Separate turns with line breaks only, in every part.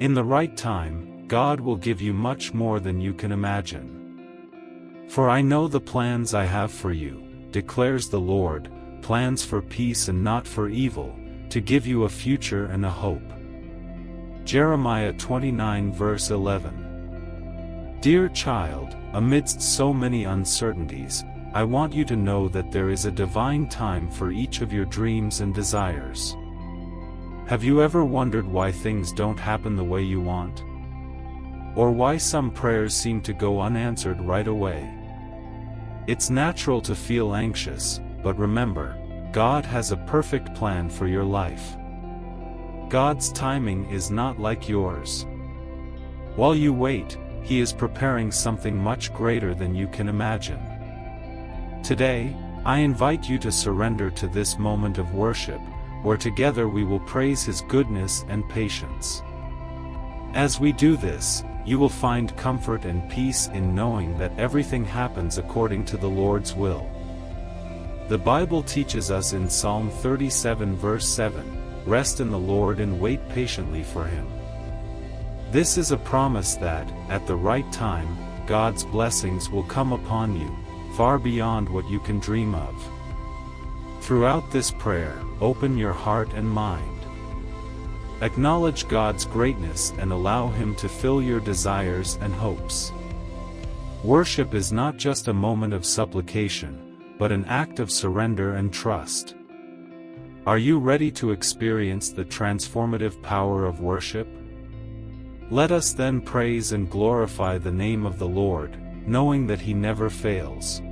In the right time, God will give you much more than you can imagine. For I know the plans I have for you, declares the Lord, plans for peace and not for evil, to give you a future and a hope. Jeremiah 29 verse 11. Dear child, amidst so many uncertainties, I want you to know that there is a divine time for each of your dreams and desires. Have you ever wondered why things don't happen the way you want? Or why some prayers seem to go unanswered right away? It's natural to feel anxious, but remember, God has a perfect plan for your life. God's timing is not like yours. While you wait, He is preparing something much greater than you can imagine. Today, I invite you to surrender to this moment of worship, where together we will praise His goodness and patience. As we do this, you will find comfort and peace in knowing that everything happens according to the Lord's will. The Bible teaches us in Psalm 37 verse 7, "Rest in the Lord and wait patiently for Him." This is a promise that, at the right time, God's blessings will come upon you, far beyond what you can dream of. Throughout this prayer, open your heart and mind. Acknowledge God's greatness and allow Him to fill your desires and hopes. Worship is not just a moment of supplication, but an act of surrender and trust. Are you ready to experience the transformative power of worship? Let us then praise and glorify the name of the Lord, knowing that He never fails.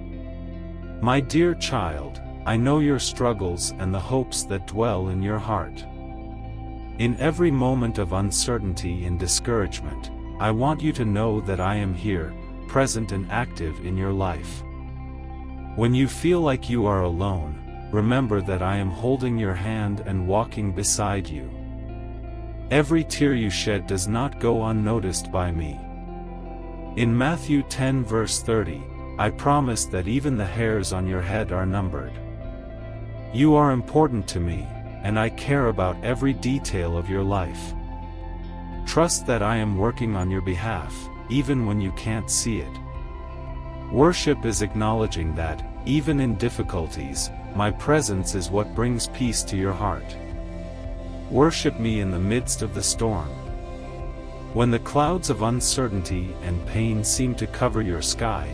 My dear child, I know your struggles and the hopes that dwell in your heart. In every moment of uncertainty and discouragement, I want you to know that I am here, present and active in your life. When you feel like you are alone, remember that I am holding your hand and walking beside you. Every tear you shed does not go unnoticed by me. In Matthew 10 verse 30, I promise that even the hairs on your head are numbered. You are important to me, and I care about every detail of your life. Trust that I am working on your behalf, even when you can't see it. Worship is acknowledging that, even in difficulties, my presence is what brings peace to your heart. Worship me in the midst of the storm. When the clouds of uncertainty and pain seem to cover your sky,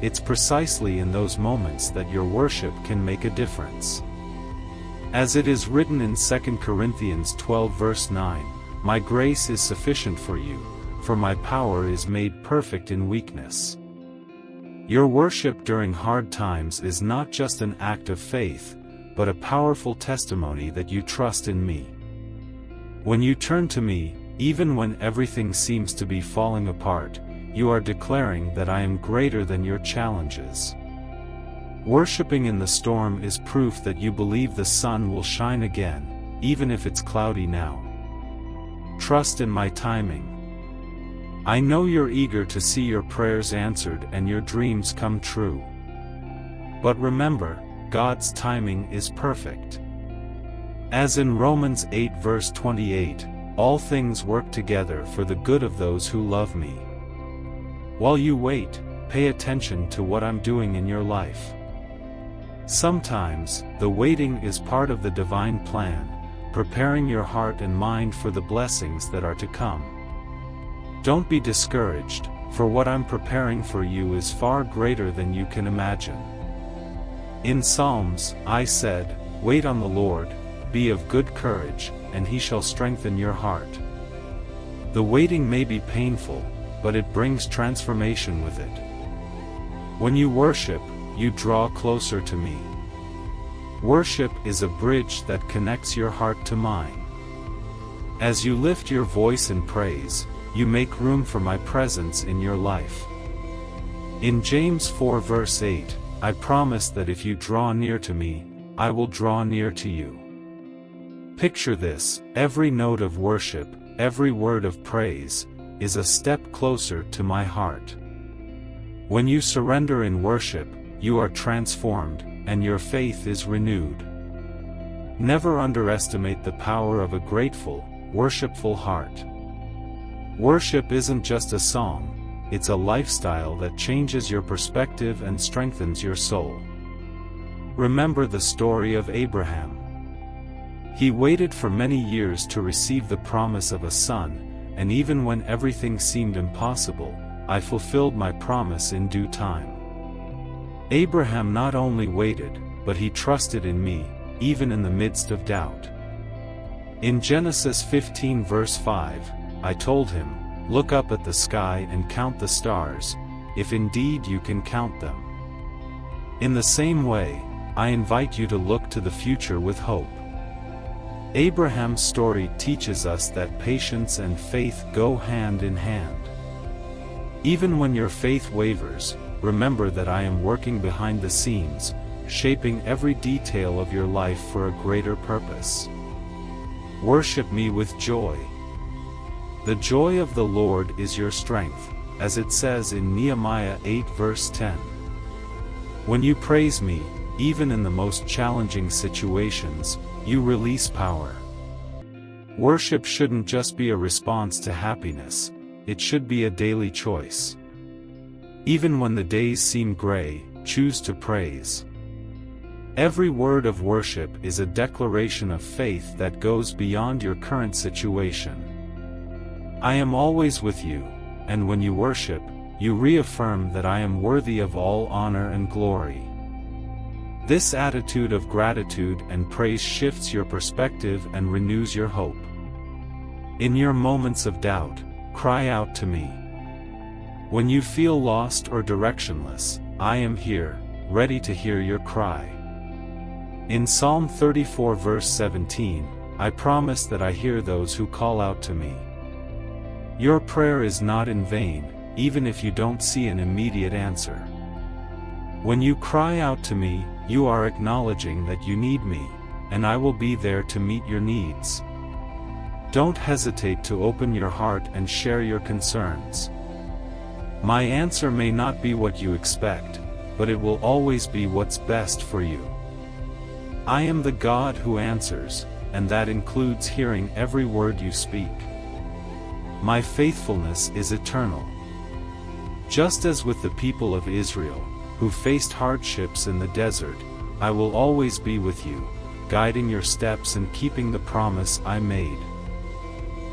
it's precisely in those moments that your worship can make a difference. As it is written in 2 Corinthians 12 verse 9, "My grace is sufficient for you, for my power is made perfect in weakness." Your worship during hard times is not just an act of faith, but a powerful testimony that you trust in me. When you turn to me, even when everything seems to be falling apart, you are declaring that I am greater than your challenges. Worshipping in the storm is proof that you believe the sun will shine again, even if it's cloudy now. Trust in my timing. I know you're eager to see your prayers answered and your dreams come true. But remember, God's timing is perfect. As in Romans 8 verse 28, "All things work together for the good of those who love me." While you wait, pay attention to what I'm doing in your life. Sometimes, the waiting is part of the divine plan, preparing your heart and mind for the blessings that are to come. Don't be discouraged, for what I'm preparing for you is far greater than you can imagine. In Psalms, I said, "Wait on the Lord, be of good courage, and He shall strengthen your heart." The waiting may be painful, but it brings transformation with it. When you worship, you draw closer to me. Worship is a bridge that connects your heart to mine. As you lift your voice in praise, you make room for my presence in your life. In James 4 verse 8, I promise that if you draw near to me, I will draw near to you. Picture this: every note of worship, every word of praise, is a step closer to my heart. When you surrender in worship, you are transformed, and your faith is renewed. Never underestimate the power of a grateful, worshipful heart. Worship isn't just a song, it's a lifestyle that changes your perspective and strengthens your soul. Remember the story of Abraham. He waited for many years to receive the promise of a son, and even when everything seemed impossible, I fulfilled my promise in due time. Abraham not only waited, but he trusted in me, even in the midst of doubt. In Genesis 15 verse 5, I told him, "Look up at the sky and count the stars, if indeed you can count them." In the same way, I invite you to look to the future with hope. Abraham's story teaches us that patience and faith go hand in hand. Even when your faith wavers, remember that I am working behind the scenes, shaping every detail of your life for a greater purpose. Worship me with joy. The joy of the Lord is your strength, as it says in Nehemiah 8 verse 10. When you praise me, even in the most challenging situations, you release power. Worship shouldn't just be a response to happiness, it should be a daily choice. Even when the days seem gray, choose to praise. Every word of worship is a declaration of faith that goes beyond your current situation. I am always with you, and when you worship, you reaffirm that I am worthy of all honor and glory. This attitude of gratitude and praise shifts your perspective and renews your hope. In your moments of doubt, cry out to me. When you feel lost or directionless, I am here, ready to hear your cry. In Psalm 34 verse 17, I promise that I hear those who call out to me. Your prayer is not in vain, even if you don't see an immediate answer. When you cry out to me, you are acknowledging that you need me, and I will be there to meet your needs. Don't hesitate to open your heart and share your concerns. My answer may not be what you expect, but it will always be what's best for you. I am the God who answers, and that includes hearing every word you speak. My faithfulness is eternal. Just as with the people of Israel, who faced hardships in the desert, I will always be with you, guiding your steps and keeping the promise I made.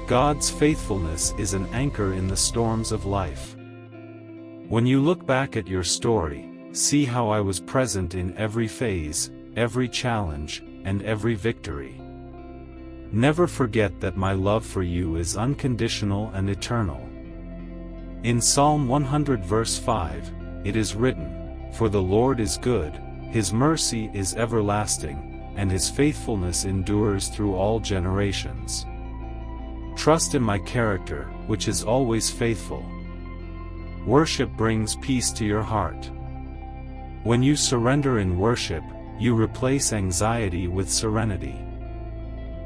God's faithfulness is an anchor in the storms of life. When you look back at your story, see how I was present in every phase, every challenge, and every victory. Never forget that my love for you is unconditional and eternal. In Psalm 100 verse 5, it is written, "For the Lord is good, His mercy is everlasting, and His faithfulness endures through all generations." Trust in my character, which is always faithful. Worship brings peace to your heart. When you surrender in worship, you replace anxiety with serenity.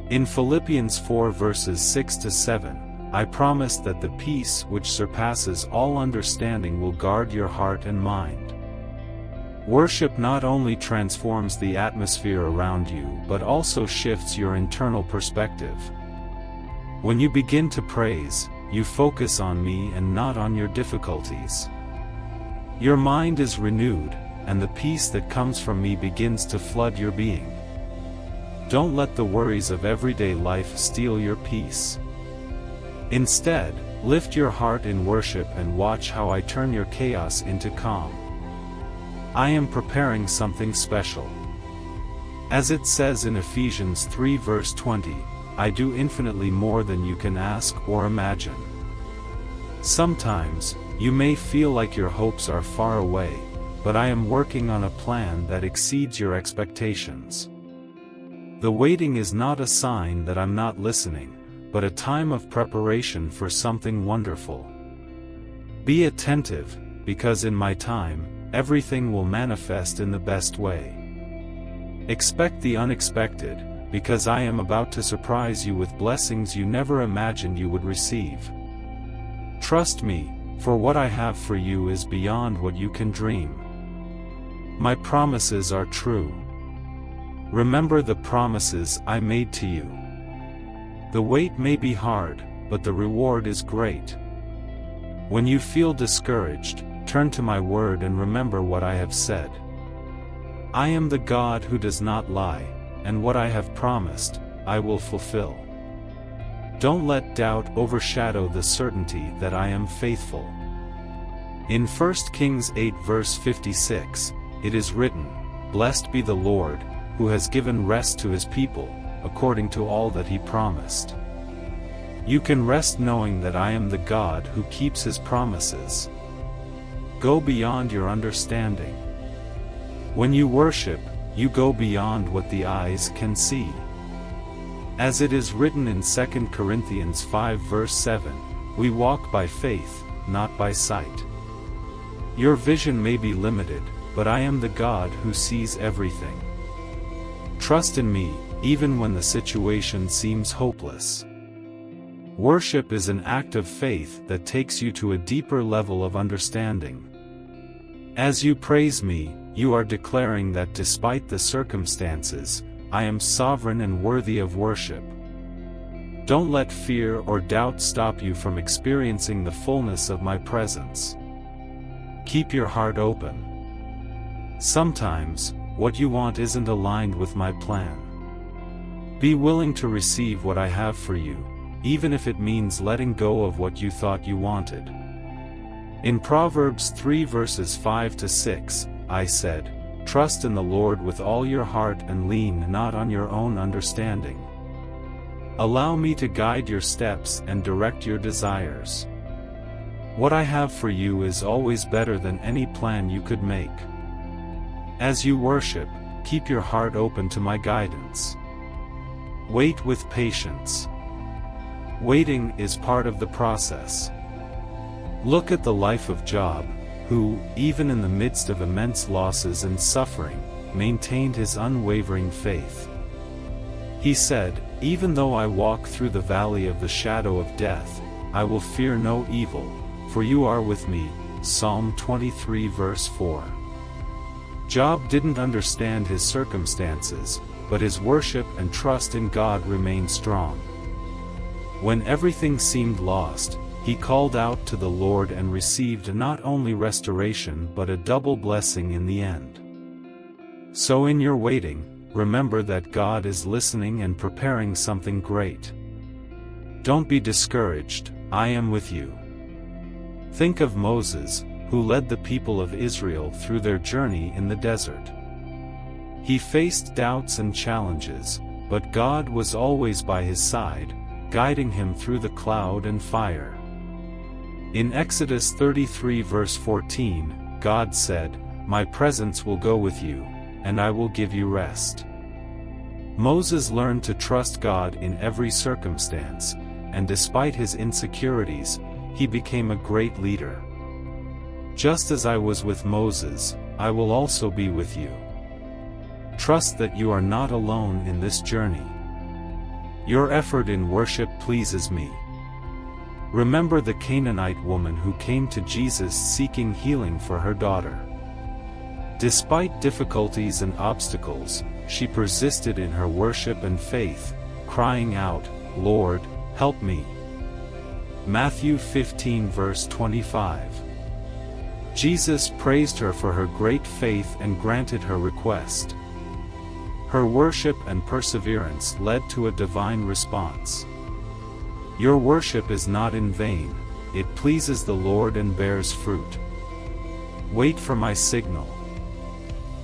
In Philippians 4 verses 6 to 7, I promise that the peace which surpasses all understanding will guard your heart and mind. Worship not only transforms the atmosphere around you but also shifts your internal perspective. When you begin to praise, you focus on me and not on your difficulties. Your mind is renewed, and the peace that comes from me begins to flood your being. Don't let the worries of everyday life steal your peace. Instead, lift your heart in worship and watch how I turn your chaos into calm. I am preparing something special. As it says in Ephesians 3 verse 20, I do infinitely more than you can ask or imagine. Sometimes, you may feel like your hopes are far away, but I am working on a plan that exceeds your expectations. The waiting is not a sign that I'm not listening, but a time of preparation for something wonderful. Be attentive, because in my time, everything will manifest in the best way. Expect the unexpected, because I am about to surprise you with blessings you never imagined you would receive. Trust me, for what I have for you is beyond what you can dream. My promises are true. Remember the promises I made to you. The wait may be hard, but the reward is great. When you feel discouraged, turn to my word and remember what I have said. I am the God who does not lie, and what I have promised, I will fulfill. Don't let doubt overshadow the certainty that I am faithful. In 1 Kings 8 verse 56, it is written, "Blessed be the Lord, who has given rest to his people, according to all that he promised." You can rest knowing that I am the God who keeps his promises. Go beyond your understanding. When you worship, you go beyond what the eyes can see. As it is written in 2 Corinthians 5 verse 7, we walk by faith, not by sight. Your vision may be limited, but I am the God who sees everything. Trust in me, even when the situation seems hopeless. Worship is an act of faith that takes you to a deeper level of understanding. As you praise me, you are declaring that despite the circumstances, I am sovereign and worthy of worship. Don't let fear or doubt stop you from experiencing the fullness of my presence. Keep your heart open. Sometimes, what you want isn't aligned with my plan. Be willing to receive what I have for you, even if it means letting go of what you thought you wanted. In Proverbs 3 verses 5 to 6, I said, "Trust in the Lord with all your heart and lean not on your own understanding. Allow me to guide your steps and direct your desires." What I have for you is always better than any plan you could make. As you worship, keep your heart open to my guidance. Wait with patience. Waiting is part of the process. Look at the life of Job, who, even in the midst of immense losses and suffering, maintained his unwavering faith. He said, "Even though I walk through the valley of the shadow of death, I will fear no evil, for you are with me." Psalm 23 verse 4. Job didn't understand his circumstances, but his worship and trust in God remained strong. When everything seemed lost, he called out to the Lord and received not only restoration but a double blessing in the end. So in your waiting, remember that God is listening and preparing something great. Don't be discouraged, I am with you. Think of Moses, who led the people of Israel through their journey in the desert. He faced doubts and challenges, but God was always by his side, guiding him through the cloud and fire. In Exodus 33 verse 14, God said, "My presence will go with you, and I will give you rest." Moses learned to trust God in every circumstance, and despite his insecurities, he became a great leader. Just as I was with Moses, I will also be with you. Trust that you are not alone in this journey. Your effort in worship pleases me. Remember the Canaanite woman who came to Jesus seeking healing for her daughter. Despite difficulties and obstacles, she persisted in her worship and faith, crying out, "Lord, help me." Matthew 15 verse 25. Jesus praised her for her great faith and granted her request. Her worship and perseverance led to a divine response. Your worship is not in vain, it pleases the Lord and bears fruit. Wait for my signal.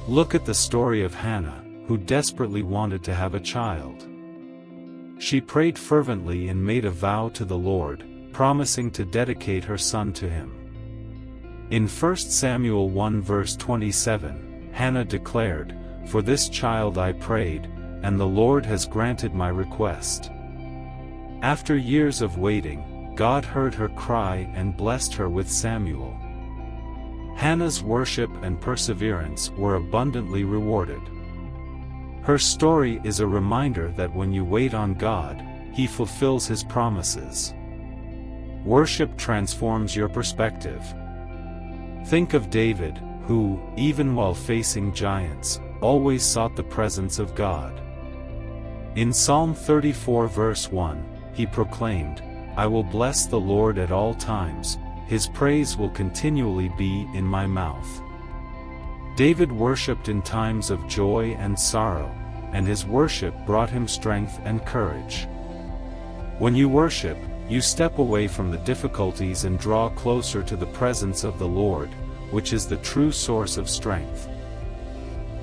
Look at the story of Hannah, who desperately wanted to have a child. She prayed fervently and made a vow to the Lord, promising to dedicate her son to him. In 1 Samuel 1 verse 27, Hannah declared, "For this child I prayed, and the Lord has granted my request." After years of waiting, God heard her cry and blessed her with Samuel. Hannah's worship and perseverance were abundantly rewarded. Her story is a reminder that when you wait on God, He fulfills His promises. Worship transforms your perspective. Think of David, who, even while facing giants, always sought the presence of God. In Psalm 34 verse 1, he proclaimed, I will bless the Lord at all times, his praise will continually be in my mouth. David worshipped in times of joy and sorrow, and his worship brought him strength and courage. When you worship, you step away from the difficulties and draw closer to the presence of the Lord, which is the true source of strength.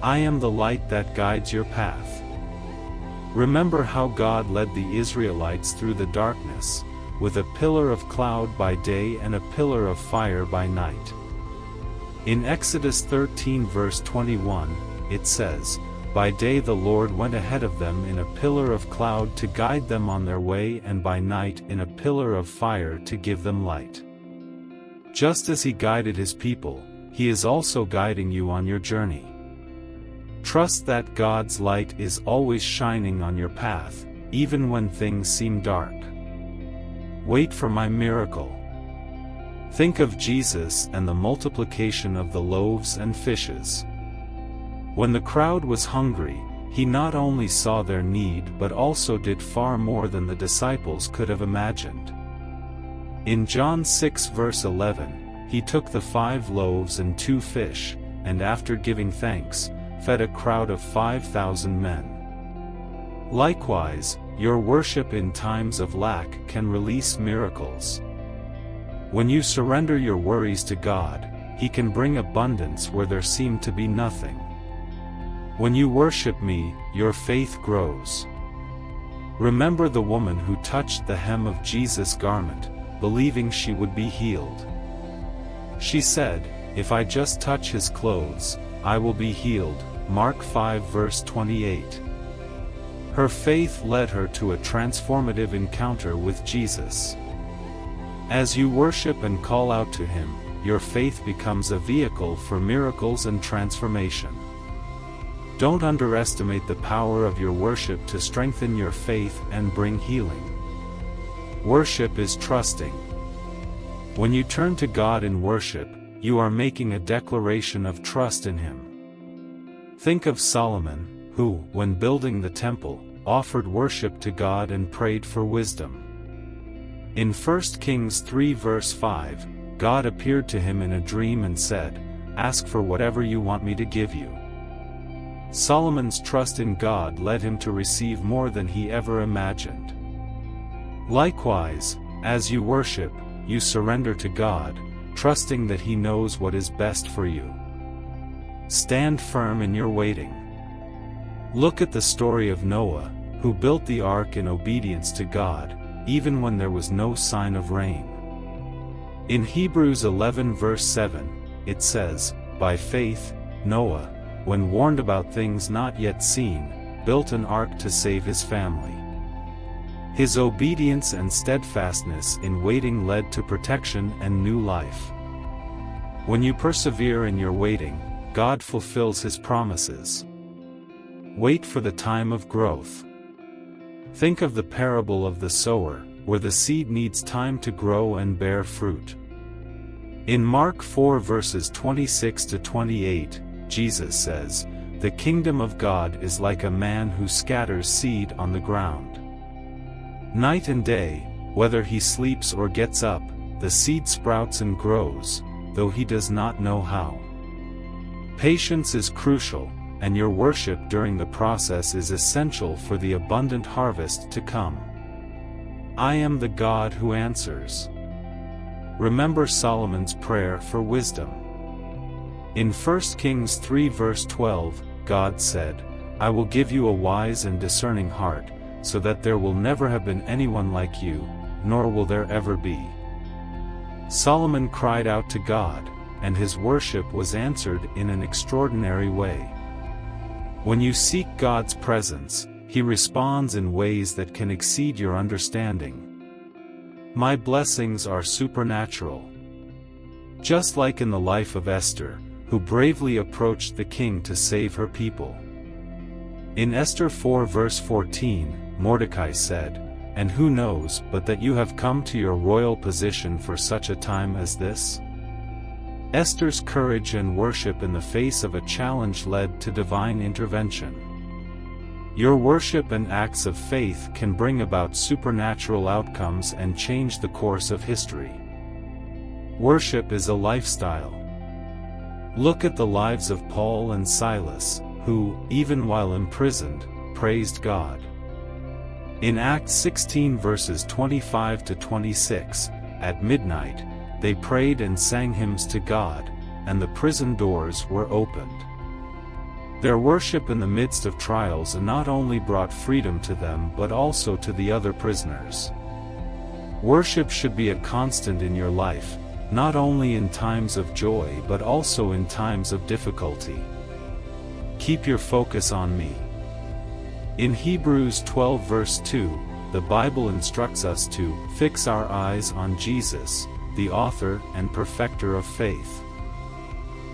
I am the light that guides your path. Remember how God led the Israelites through the darkness, with a pillar of cloud by day and a pillar of fire by night. In Exodus 13 verse 21, it says, "By day the Lord went ahead of them in a pillar of cloud to guide them on their way, and by night in a pillar of fire to give them light." Just as he guided his people, he is also guiding you on your journey. Trust that God's light is always shining on your path, even when things seem dark. Wait for my miracle. Think of Jesus and the multiplication of the loaves and fishes. When the crowd was hungry, he not only saw their need but also did far more than the disciples could have imagined. In John 6 verse 11, he took the 5 loaves and 2 fish, and after giving thanks, fed a crowd of 5,000 men. Likewise, your worship in times of lack can release miracles. When you surrender your worries to God, he can bring abundance where there seemed to be nothing. When you worship me, your faith grows. Remember the woman who touched the hem of Jesus' garment, believing she would be healed. She said, "If I just touch his clothes, I will be healed." Mark 5 verse 28. Her faith led her to a transformative encounter with Jesus. As you worship and call out to him, your faith becomes a vehicle for miracles and transformation. Don't underestimate the power of your worship to strengthen your faith and bring healing. Worship is trusting. When you turn to God in worship, you are making a declaration of trust in him. Think of Solomon, who, when building the temple, offered worship to God and prayed for wisdom. In 1 Kings 3 verse 5, God appeared to him in a dream and said, "Ask for whatever you want me to give you." Solomon's trust in God led him to receive more than he ever imagined. Likewise, as you worship, you surrender to God, trusting that he knows what is best for you. Stand firm in your waiting. Look at the story of Noah, who built the ark in obedience to God, even when there was no sign of rain. In Hebrews 11 verse 7, it says, "By faith, Noah, when warned about things not yet seen, built an ark to save his family." His obedience and steadfastness in waiting led to protection and new life. When you persevere in your waiting, God fulfills his promises. Wait for the time of growth. Think of the parable of the sower, where the seed needs time to grow and bear fruit. In Mark 4 verses 26 to 28, Jesus says, "The kingdom of God is like a man who scatters seed on the ground. Night and day, whether he sleeps or gets up, the seed sprouts and grows, though he does not know how." Patience is crucial, and your worship during the process is essential for the abundant harvest to come. I am the God who answers. Remember Solomon's prayer for wisdom. In 1 Kings 3 verse 12, God said, "I will give you a wise and discerning heart, so that there will never have been anyone like you, nor will there ever be." Solomon cried out to God, and his worship was answered in an extraordinary way. When you seek God's presence, he responds in ways that can exceed your understanding. My blessings are supernatural. Just like in the life of Esther, who bravely approached the king to save her people. In Esther 4 verse 14, Mordecai said, "And who knows but that you have come to your royal position for such a time as this?" Esther's courage and worship in the face of a challenge led to divine intervention. Your worship and acts of faith can bring about supernatural outcomes and change the course of history. Worship is a lifestyle. Look at the lives of Paul and Silas, who, even while imprisoned, praised God. In Acts 16 verses 25 to 26, at midnight, they prayed and sang hymns to God, and the prison doors were opened. Their worship in the midst of trials not only brought freedom to them but also to the other prisoners. Worship should be a constant in your life, not only in times of joy but also in times of difficulty. Keep your focus on me. In Hebrews 12 verse 2, the Bible instructs us to fix our eyes on Jesus, the author and perfecter of faith.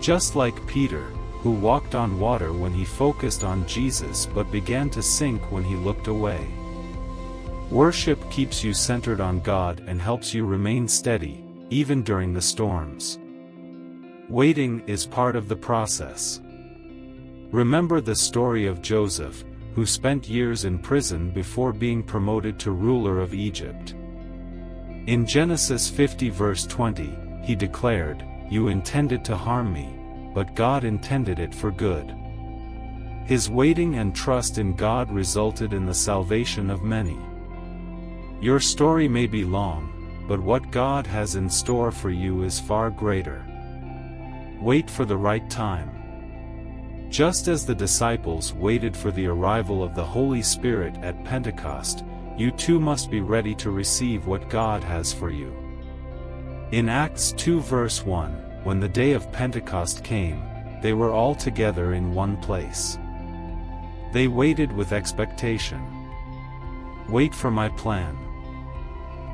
Just like Peter, who walked on water when he focused on Jesus but began to sink when he looked away. Worship keeps you centered on God and helps you remain steady, even during the storms. Waiting is part of the process. Remember the story of Joseph, who spent years in prison before being promoted to ruler of Egypt. In Genesis 50 verse 20, he declared, "You intended to harm me, but God intended it for good." His waiting and trust in God resulted in the salvation of many. Your story may be long, but what God has in store for you is far greater. Wait for the right time. Just as the disciples waited for the arrival of the Holy Spirit at Pentecost, you too must be ready to receive what God has for you. In Acts 2 verse 1, when the day of Pentecost came, they were all together in one place. They waited with expectation. Wait for my plan.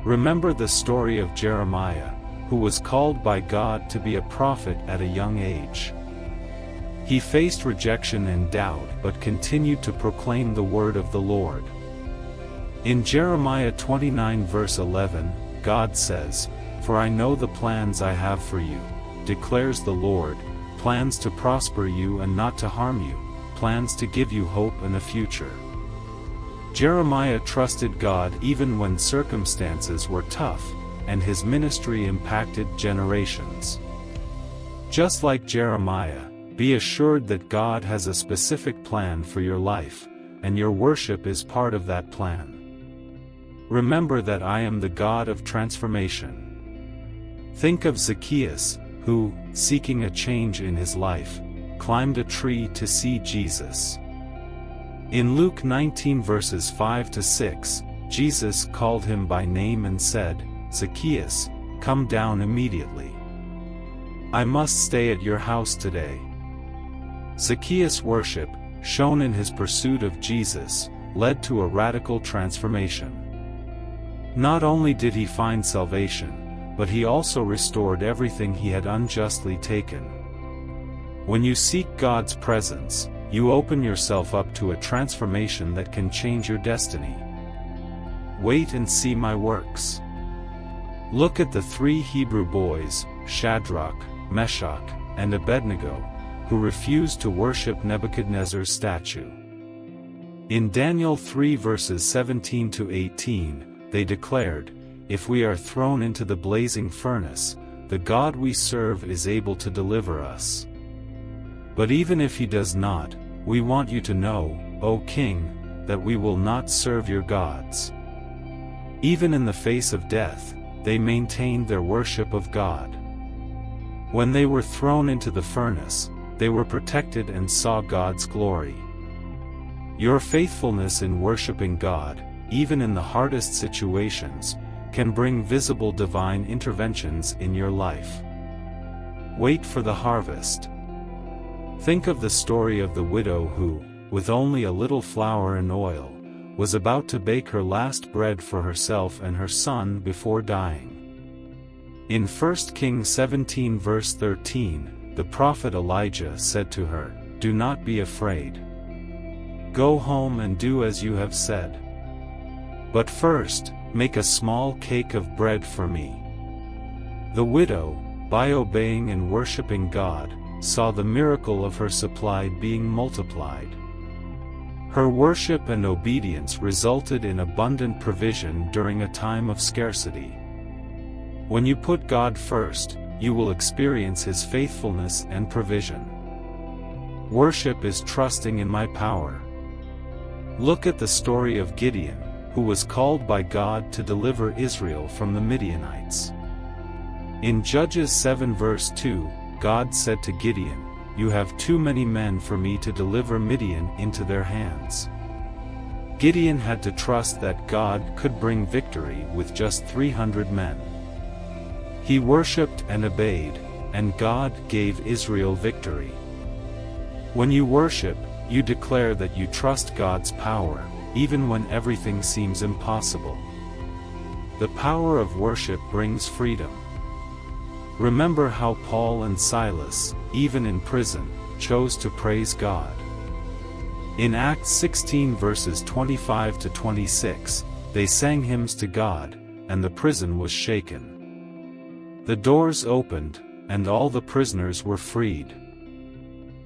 Remember the story of Jeremiah, who was called by God to be a prophet at a young age. He faced rejection and doubt but continued to proclaim the word of the Lord. In Jeremiah 29 verse 11, God says, "For I know the plans I have for you, declares the Lord, plans to prosper you and not to harm you, plans to give you hope and a future." Jeremiah trusted God even when circumstances were tough, and his ministry impacted generations. Just like Jeremiah, be assured that God has a specific plan for your life, and your worship is part of that plan. Remember that I am the God of transformation. Think of Zacchaeus, who, seeking a change in his life, climbed a tree to see Jesus. In Luke 19 verses 5 to 6, Jesus called him by name and said, "Zacchaeus, come down immediately. I must stay at your house today." Zacchaeus' worship, shown in his pursuit of Jesus, led to a radical transformation. Not only did he find salvation, but he also restored everything he had unjustly taken. When you seek God's presence, you open yourself up to a transformation that can change your destiny. Wait and see my works. Look at the 3 Hebrew boys, Shadrach, Meshach, and Abednego, who refused to worship Nebuchadnezzar's statue. In Daniel 3 verses 17 to 18, they declared, "If we are thrown into the blazing furnace, the God we serve is able to deliver us. But even if he does not, we want you to know, O king, that we will not serve your gods." Even in the face of death, they maintained their worship of God. When they were thrown into the furnace, they were protected and saw God's glory. Your faithfulness in worshiping God, even in the hardest situations, can bring visible divine interventions in your life. Wait for the harvest. Think of the story of the widow who, with only a little flour and oil, was about to bake her last bread for herself and her son before dying. In 1 Kings 17 verse 13, the prophet Elijah said to her, "Do not be afraid. Go home and do as you have said. But first, make a small cake of bread for me." The widow, by obeying and worshiping God, saw the miracle of her supply being multiplied. Her worship and obedience resulted in abundant provision during a time of scarcity. When you put God first, you will experience His faithfulness and provision. Worship is trusting in my power. Look at the story of Gideon, who was called by God to deliver Israel from the Midianites. In Judges 7 verse 2, God said to Gideon, "You have too many men for me to deliver Midian into their hands." Gideon had to trust that God could bring victory with just 300 men. He worshipped and obeyed, and God gave Israel victory. When you worship, you declare that you trust God's power, even when everything seems impossible. The power of worship brings freedom. Remember how Paul and Silas, even in prison, chose to praise God. In Acts 16 verses 25 to 26, they sang hymns to God, and the prison was shaken. The doors opened, and all the prisoners were freed.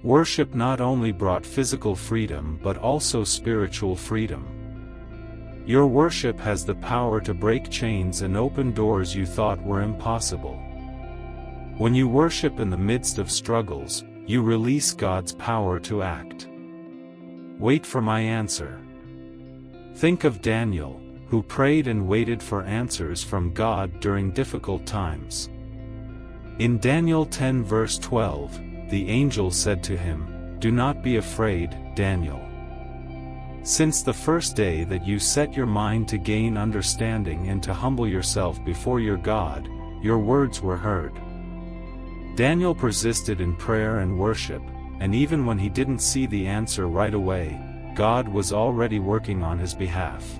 Worship not only brought physical freedom but also spiritual freedom. Your worship has the power to break chains and open doors you thought were impossible. When you worship in the midst of struggles, you release God's power to act. Wait for my answer. Think of Daniel, who prayed and waited for answers from God during difficult times. In Daniel 10 verse 12, the angel said to him, "Do not be afraid, Daniel. Since the first day that you set your mind to gain understanding and to humble yourself before your God, your words were heard." Daniel persisted in prayer and worship, and even when he didn't see the answer right away, God was already working on his behalf.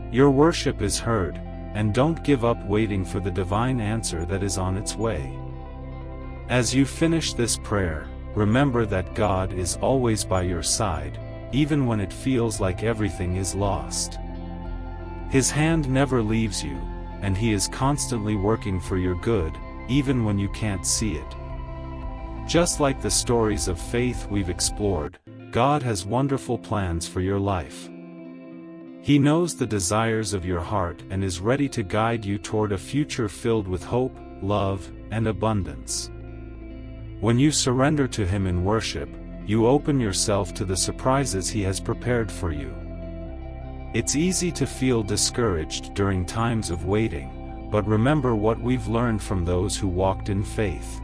Your worship is heard, and don't give up waiting for the divine answer that is on its way. As you finish this prayer, remember that God is always by your side, even when it feels like everything is lost. His hand never leaves you, and He is constantly working for your good, even when you can't see it. Just like the stories of faith we've explored, God has wonderful plans for your life. He knows the desires of your heart and is ready to guide you toward a future filled with hope, love, and abundance. When you surrender to Him in worship, you open yourself to the surprises He has prepared for you. It's easy to feel discouraged during times of waiting, but remember what we've learned from those who walked in faith.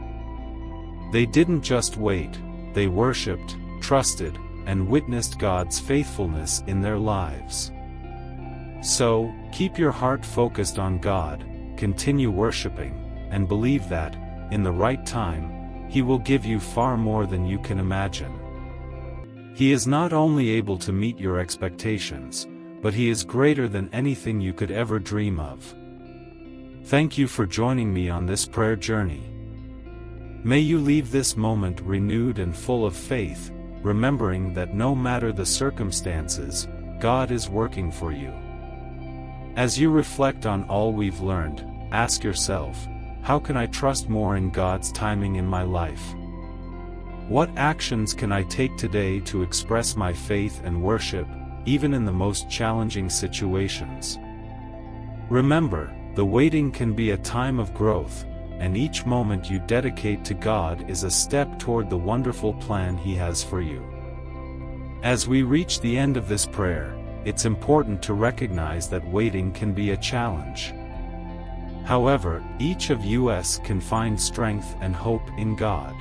They didn't just wait, they worshipped, trusted, and witnessed God's faithfulness in their lives. So, keep your heart focused on God, continue worshiping, and believe that, in the right time, He will give you far more than you can imagine. He is not only able to meet your expectations, but He is greater than anything you could ever dream of. Thank you for joining me on this prayer journey. May you leave this moment renewed and full of faith, remembering that no matter the circumstances, God is working for you. As you reflect on all we've learned, ask yourself, how can I trust more in God's timing in my life? What actions can I take today to express my faith and worship, even in the most challenging situations? Remember, the waiting can be a time of growth, and each moment you dedicate to God is a step toward the wonderful plan He has for you. As we reach the end of this prayer, it's important to recognize that waiting can be a challenge. However, each of us can find strength and hope in God.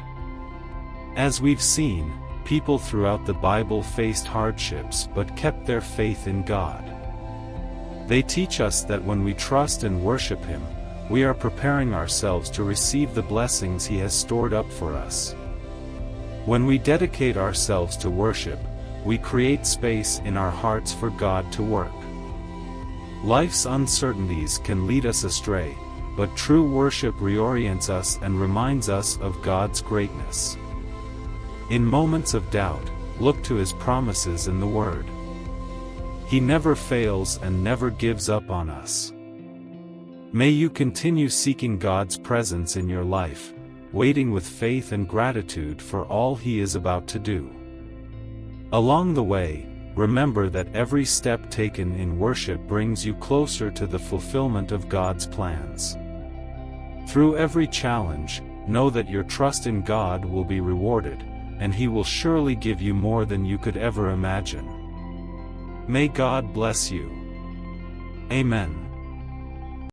As we've seen, people throughout the Bible faced hardships but kept their faith in God. They teach us that when we trust and worship Him, we are preparing ourselves to receive the blessings He has stored up for us. When we dedicate ourselves to worship, we create space in our hearts for God to work. Life's uncertainties can lead us astray, but true worship reorients us and reminds us of God's greatness. In moments of doubt, look to His promises in the Word. He never fails and never gives up on us. May you continue seeking God's presence in your life, waiting with faith and gratitude for all He is about to do. Along the way, remember that every step taken in worship brings you closer to the fulfillment of God's plans. Through every challenge, know that your trust in God will be rewarded, and He will surely give you more than you could ever imagine. May God bless you. Amen.